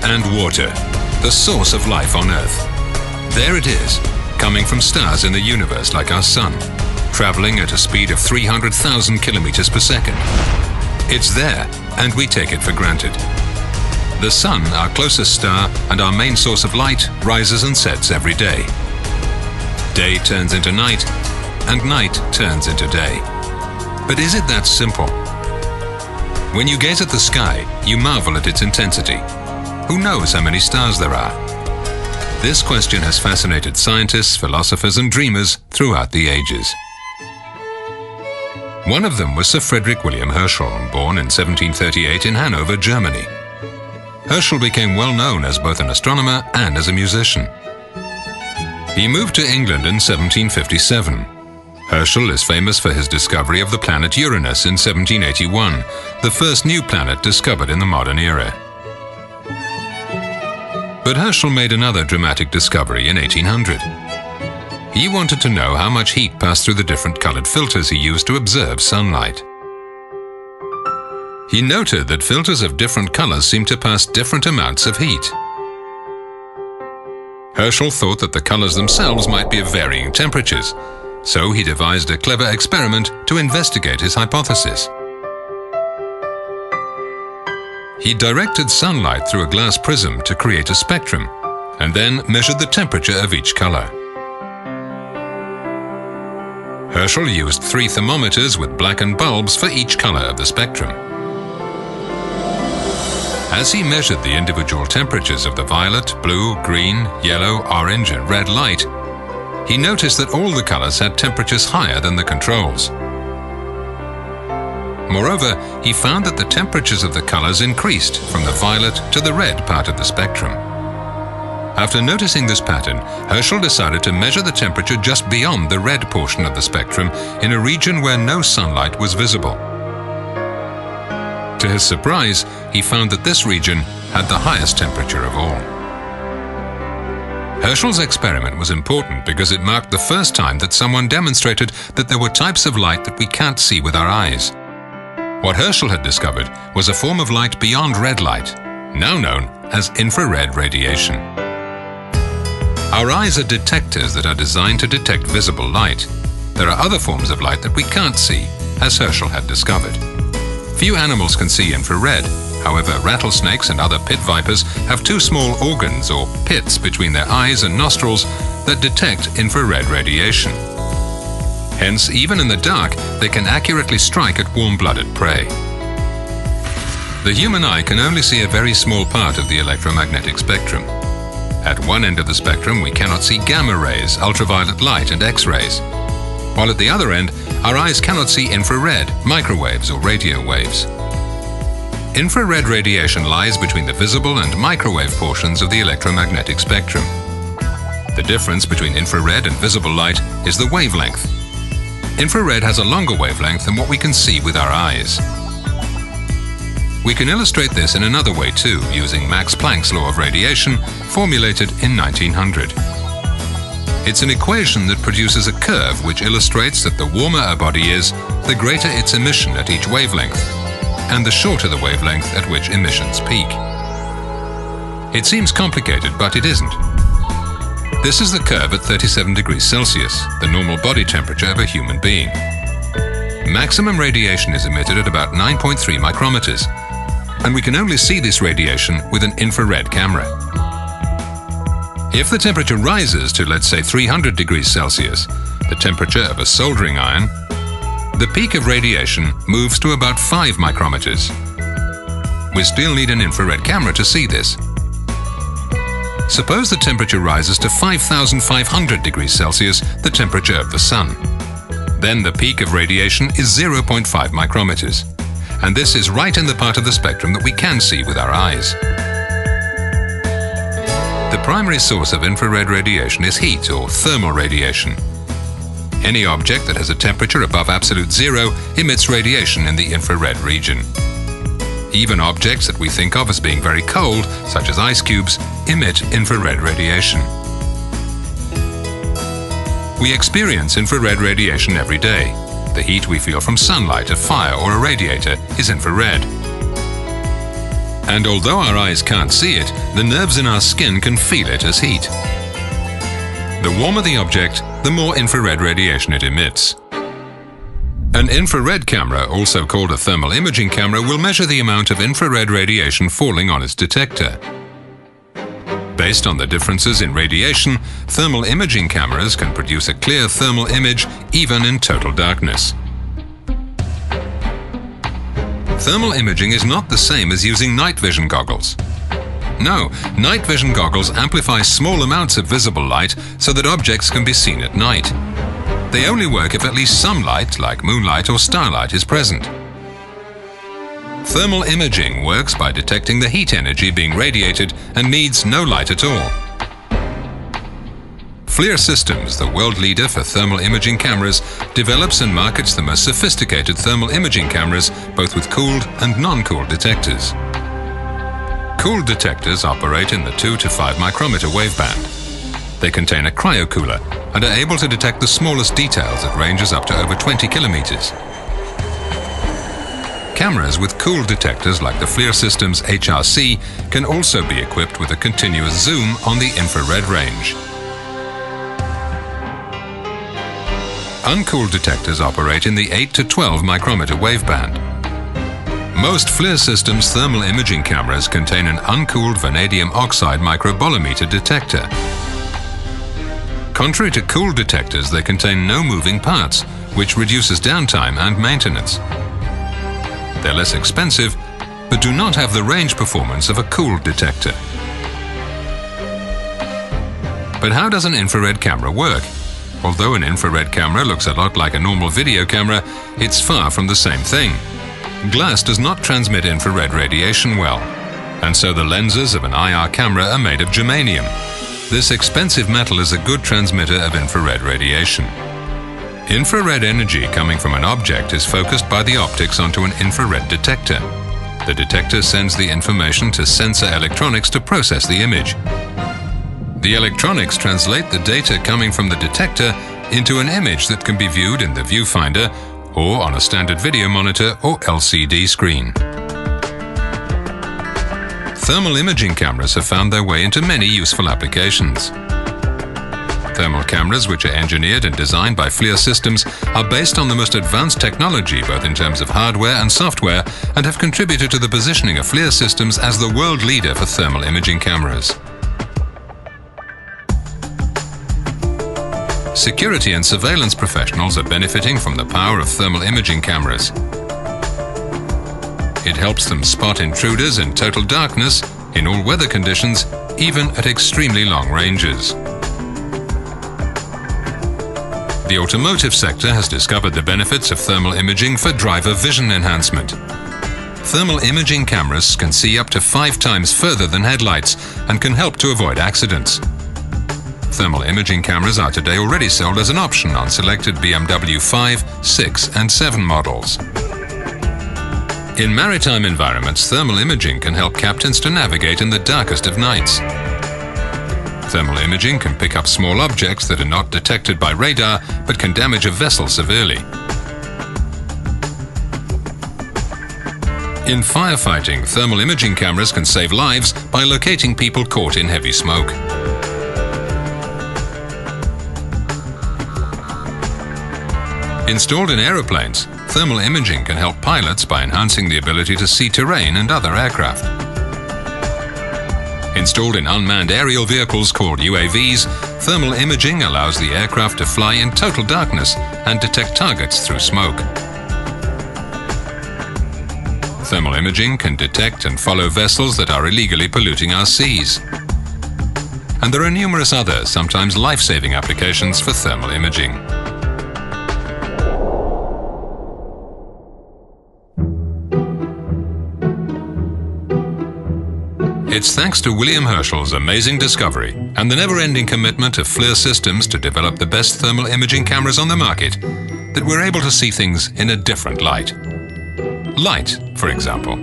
and water, the source of life on Earth. There it is, coming from stars in the universe like our Sun, traveling at a speed of 300,000 kilometers per second. It's there, and we take it for granted. The Sun, our closest star and our main source of light, rises and sets every day. Day turns into night, and night turns into day. But is it that simple? When you gaze at the sky, you marvel at its intensity. Who knows how many stars there are? This question has fascinated scientists, philosophers, and dreamers throughout the ages. One of them was Sir Frederick William Herschel, born in 1738 in Hanover, Germany. Herschel became well known as both an astronomer and as a musician. He moved to England in 1757. Herschel is famous for his discovery of the planet Uranus in 1781, the first new planet discovered in the modern era. But Herschel made another dramatic discovery in 1800. He wanted to know how much heat passed through the different colored filters he used to observe sunlight. He noted that filters of different colors seemed to pass different amounts of heat. Herschel thought that the colors themselves might be of varying temperatures, so he devised a clever experiment to investigate his hypothesis. He directed sunlight through a glass prism to create a spectrum, and then measured the temperature of each color. Herschel used 3 thermometers with blackened bulbs for each color of the spectrum. As he measured the individual temperatures of the violet, blue, green, yellow, orange, and red light, he noticed that all the colors had temperatures higher than the controls. Moreover, he found that the temperatures of the colors increased from the violet to the red part of the spectrum. After noticing this pattern, Herschel decided to measure the temperature just beyond the red portion of the spectrum in a region where no sunlight was visible. To his surprise, he found that this region had the highest temperature of all. Herschel's experiment was important because it marked the first time that someone demonstrated that there were types of light that we can't see with our eyes. What Herschel had discovered was a form of light beyond red light, now known as infrared radiation. Our eyes are detectors that are designed to detect visible light. There are other forms of light that we can't see, as Herschel had discovered. Few animals can see infrared. However, rattlesnakes and other pit vipers have 2 small organs or pits between their eyes and nostrils that detect infrared radiation. Hence, even in the dark, they can accurately strike at warm-blooded prey. The human eye can only see a very small part of the electromagnetic spectrum. At one end of the spectrum, we cannot see gamma rays, ultraviolet light, and X-rays. While at the other end, our eyes cannot see infrared, microwaves, or radio waves. Infrared radiation lies between the visible and microwave portions of the electromagnetic spectrum. The difference between infrared and visible light is the wavelength. Infrared has a longer wavelength than what we can see with our eyes. We can illustrate this in another way too, using Max Planck's law of radiation, formulated in 1900. It's an equation that produces a curve which illustrates that the warmer a body is, the greater its emission at each wavelength, and the shorter the wavelength at which emissions peak. It seems complicated, but it isn't. This is the curve at 37 degrees Celsius, the normal body temperature of a human being. Maximum radiation is emitted at about 9.3 micrometers, and we can only see this radiation with an infrared camera. If the temperature rises to, let's say, 300 degrees Celsius, the temperature of a soldering iron, the peak of radiation moves to about 5 micrometers. We still need an infrared camera to see this. Suppose the temperature rises to 5,500 degrees Celsius, the temperature of the Sun. Then the peak of radiation is 0.5 micrometers. And this is right in the part of the spectrum that we can see with our eyes. The primary source of infrared radiation is heat, or thermal radiation. Any object that has a temperature above absolute zero emits radiation in the infrared region. Even objects that we think of as being very cold, such as ice cubes, emit infrared radiation. We experience infrared radiation every day. The heat we feel from sunlight, a fire, or a radiator is infrared. And although our eyes can't see it, the nerves in our skin can feel it as heat. The warmer the object, the more infrared radiation it emits. An infrared camera, also called a thermal imaging camera, will measure the amount of infrared radiation falling on its detector. Based on the differences in radiation, thermal imaging cameras can produce a clear thermal image even in total darkness. Thermal imaging is not the same as using night vision goggles. No, night vision goggles amplify small amounts of visible light so that objects can be seen at night. They only work if at least some light, like moonlight or starlight, is present. Thermal imaging works by detecting the heat energy being radiated and needs no light at all. FLIR Systems, the world leader for thermal imaging cameras, develops and markets the most sophisticated thermal imaging cameras, both with cooled and non-cooled detectors. Cooled detectors operate in the 2 to 5 micrometer waveband. They contain a cryocooler and are able to detect the smallest details at ranges up to over 20 kilometers. Cameras with cooled detectors like the FLIR Systems HRC can also be equipped with a continuous zoom on the infrared range. Uncooled detectors operate in the 8 to 12 micrometer waveband. Most FLIR Systems thermal imaging cameras contain an uncooled vanadium oxide microbolometer detector. Contrary to cooled detectors, they contain no moving parts, which reduces downtime and maintenance. They're less expensive, but do not have the range performance of a cooled detector. But how does an infrared camera work? Although an infrared camera looks a lot like a normal video camera, it's far from the same thing. Glass does not transmit infrared radiation well, and so the lenses of an IR camera are made of germanium. This expensive metal is a good transmitter of infrared radiation. Infrared energy coming from an object is focused by the optics onto an infrared detector. The detector sends the information to sensor electronics to process the image. The electronics translate the data coming from the detector into an image that can be viewed in the viewfinder or on a standard video monitor or LCD screen. Thermal imaging cameras have found their way into many useful applications. Thermal cameras, which are engineered and designed by FLIR Systems, are based on the most advanced technology both in terms of hardware and software, and have contributed to the positioning of FLIR Systems as the world leader for thermal imaging cameras. Security and surveillance professionals are benefiting from the power of thermal imaging cameras. It helps them spot intruders in total darkness, in all weather conditions, even at extremely long ranges. The automotive sector has discovered the benefits of thermal imaging for driver vision enhancement. Thermal imaging cameras can see up to 5 times further than headlights and can help to avoid accidents. Thermal imaging cameras are today already sold as an option on selected BMW 5, 6 and 7 models. In maritime environments, thermal imaging can help captains to navigate in the darkest of nights. Thermal imaging can pick up small objects that are not detected by radar but can damage a vessel severely. In firefighting, thermal imaging cameras can save lives by locating people caught in heavy smoke. Installed in aeroplanes, thermal imaging can help pilots by enhancing the ability to see terrain and other aircraft. Installed in unmanned aerial vehicles called UAVs, thermal imaging allows the aircraft to fly in total darkness and detect targets through smoke. Thermal imaging can detect and follow vessels that are illegally polluting our seas. And there are numerous other, sometimes life-saving applications for thermal imaging. It's thanks to William Herschel's amazing discovery and the never-ending commitment of FLIR Systems to develop the best thermal imaging cameras on the market that we're able to see things in a different light. Light, for example.